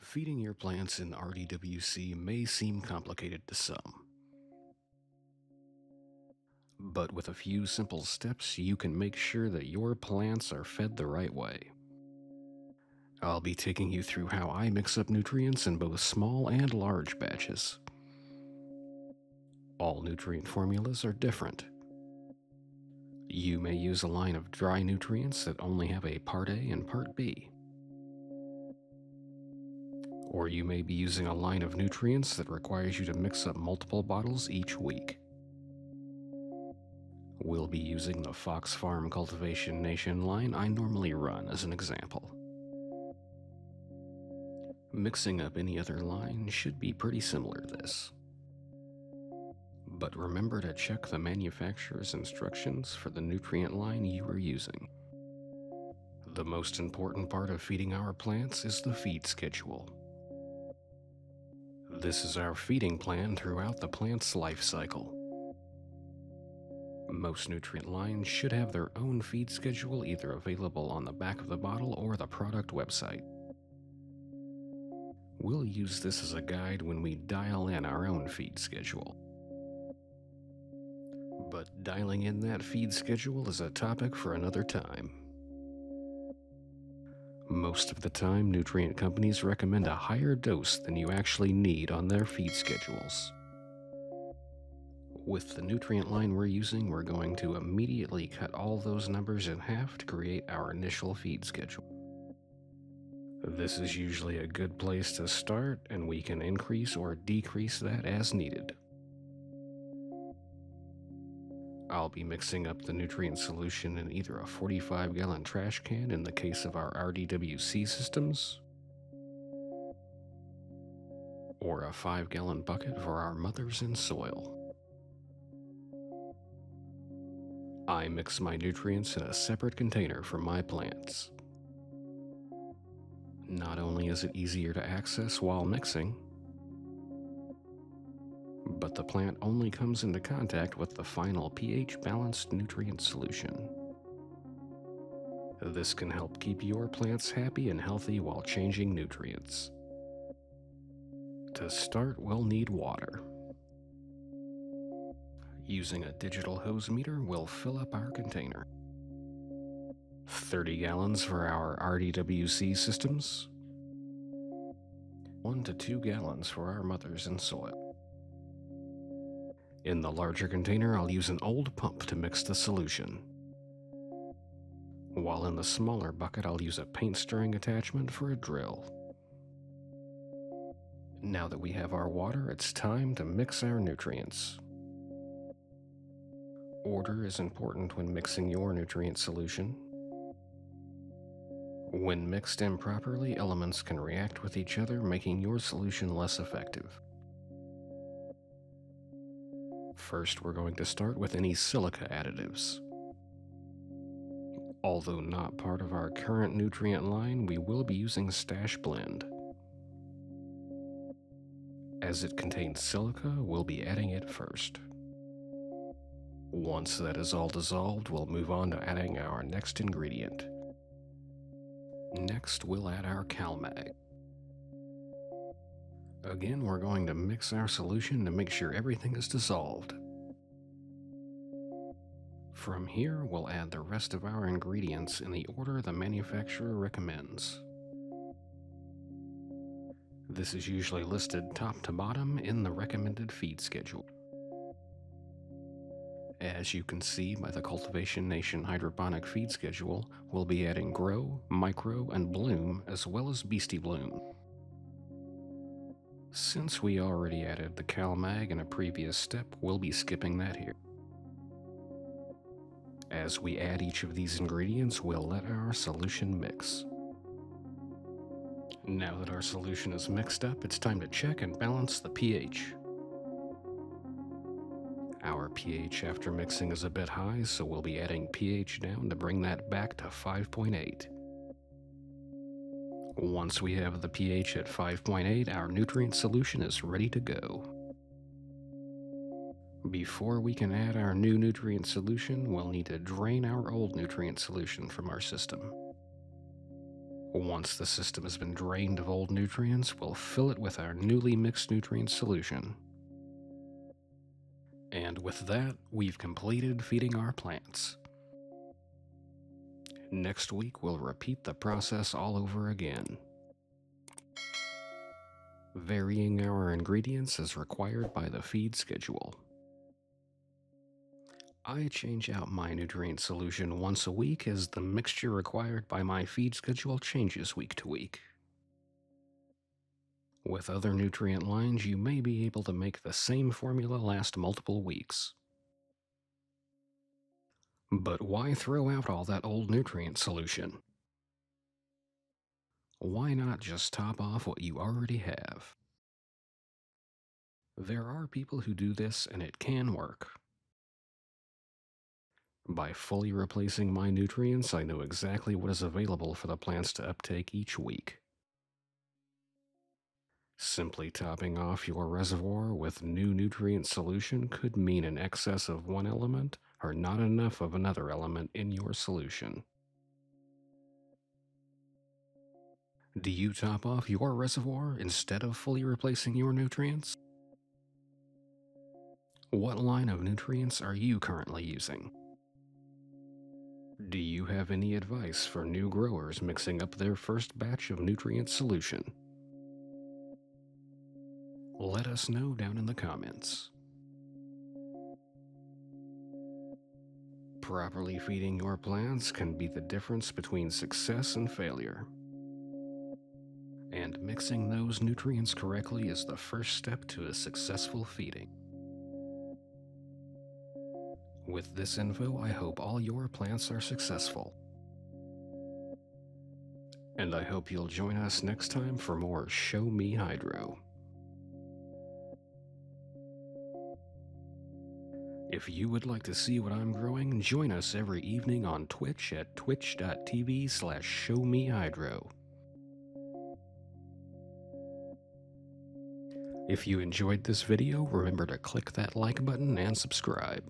Feeding your plants in RDWC may seem complicated to some, but with a few simple steps, you can make sure that your plants are fed the right way. I'll be taking you through how I mix up nutrients in both small and large batches. All nutrient formulas are different. You may use a line of dry nutrients that only have a Part A and Part B. Or you may be using a line of nutrients that requires you to mix up multiple bottles each week. We'll be using the Fox Farm Cultivation Nation line I normally run as an example. Mixing up any other line should be pretty similar to this. But remember to check the manufacturer's instructions for the nutrient line you are using. The most important part of feeding our plants is the feed schedule. This is our feeding plan throughout the plant's life cycle. Most nutrient lines should have their own feed schedule either available on the back of the bottle or the product website. We'll use this as a guide when we dial in our own feed schedule. But dialing in that feed schedule is a topic for another time. Most of the time, nutrient companies recommend a higher dose than you actually need on their feed schedules. With the nutrient line we're using, we're going to immediately cut all those numbers in half to create our initial feed schedule. This is usually a good place to start, and we can increase or decrease that as needed. I'll be mixing up the nutrient solution in either a 45-gallon trash can in the case of our RDWC systems, or a 5-gallon bucket for our mothers in soil. I mix my nutrients in a separate container for my plants. Not only is it easier to access while mixing, but the plant only comes into contact with the final pH-balanced nutrient solution. This can help keep your plants happy and healthy while changing nutrients. To start, we'll need water. Using a digital hose meter, we'll fill up our container. 30 gallons for our RDWC systems, 1 to 2 gallons for our mothers in soil. In the larger container, I'll use an old pump to mix the solution, while in the smaller bucket, I'll use a paint stirring attachment for a drill. Now that we have our water, it's time to mix our nutrients. Order is important when mixing your nutrient solution. When mixed improperly, elements can react with each other, making your solution less effective. First, we're going to start with any silica additives. Although not part of our current nutrient line, we will be using Stash Blend. As it contains silica, we'll be adding it first. Once that is all dissolved, we'll move on to adding our next ingredient. Next, we'll add our CalMag. Again, we're going to mix our solution to make sure everything is dissolved. From here, we'll add the rest of our ingredients in the order the manufacturer recommends. This is usually listed top to bottom in the recommended feed schedule. As you can see by the Cultivation Nation hydroponic feed schedule, we'll be adding Grow, Micro, and Bloom, as well as Beastie Bloom. Since we already added the CalMag in a previous step, we'll be skipping that here. As we add each of these ingredients, we'll let our solution mix. Now that our solution is mixed up, it's time to check and balance the pH. Our pH after mixing is a bit high, so we'll be adding pH down to bring that back to 5.8. Once we have the pH at 5.8, our nutrient solution is ready to go. Before we can add our new nutrient solution, we'll need to drain our old nutrient solution from our system. Once the system has been drained of old nutrients, we'll fill it with our newly mixed nutrient solution. And with that, we've completed feeding our plants. Next week, we'll repeat the process all over again, varying our ingredients as required by the feed schedule. I change out my nutrient solution once a week as the mixture required by my feed schedule changes week to week. With other nutrient lines, you may be able to make the same formula last multiple weeks. But why throw out all that old nutrient solution? Why not just top off what you already have? There are people who do this and it can work. By fully replacing my nutrients, I know exactly what is available for the plants to uptake each week. Simply topping off your reservoir with new nutrient solution could mean an excess of one element or not enough of another element in your solution. Do you top off your reservoir instead of fully replacing your nutrients? What line of nutrients are you currently using? Do you have any advice for new growers mixing up their first batch of nutrient solution? Let us know down in the comments. Properly feeding your plants can be the difference between success and failure. And mixing those nutrients correctly is the first step to a successful feeding. With this info, I hope all your plants are successful. And I hope you'll join us next time for more Show Me Hydro. If you would like to see what I'm growing, join us every evening on Twitch at twitch.tv/showmehydro. If you enjoyed this video, remember to click that like button and subscribe.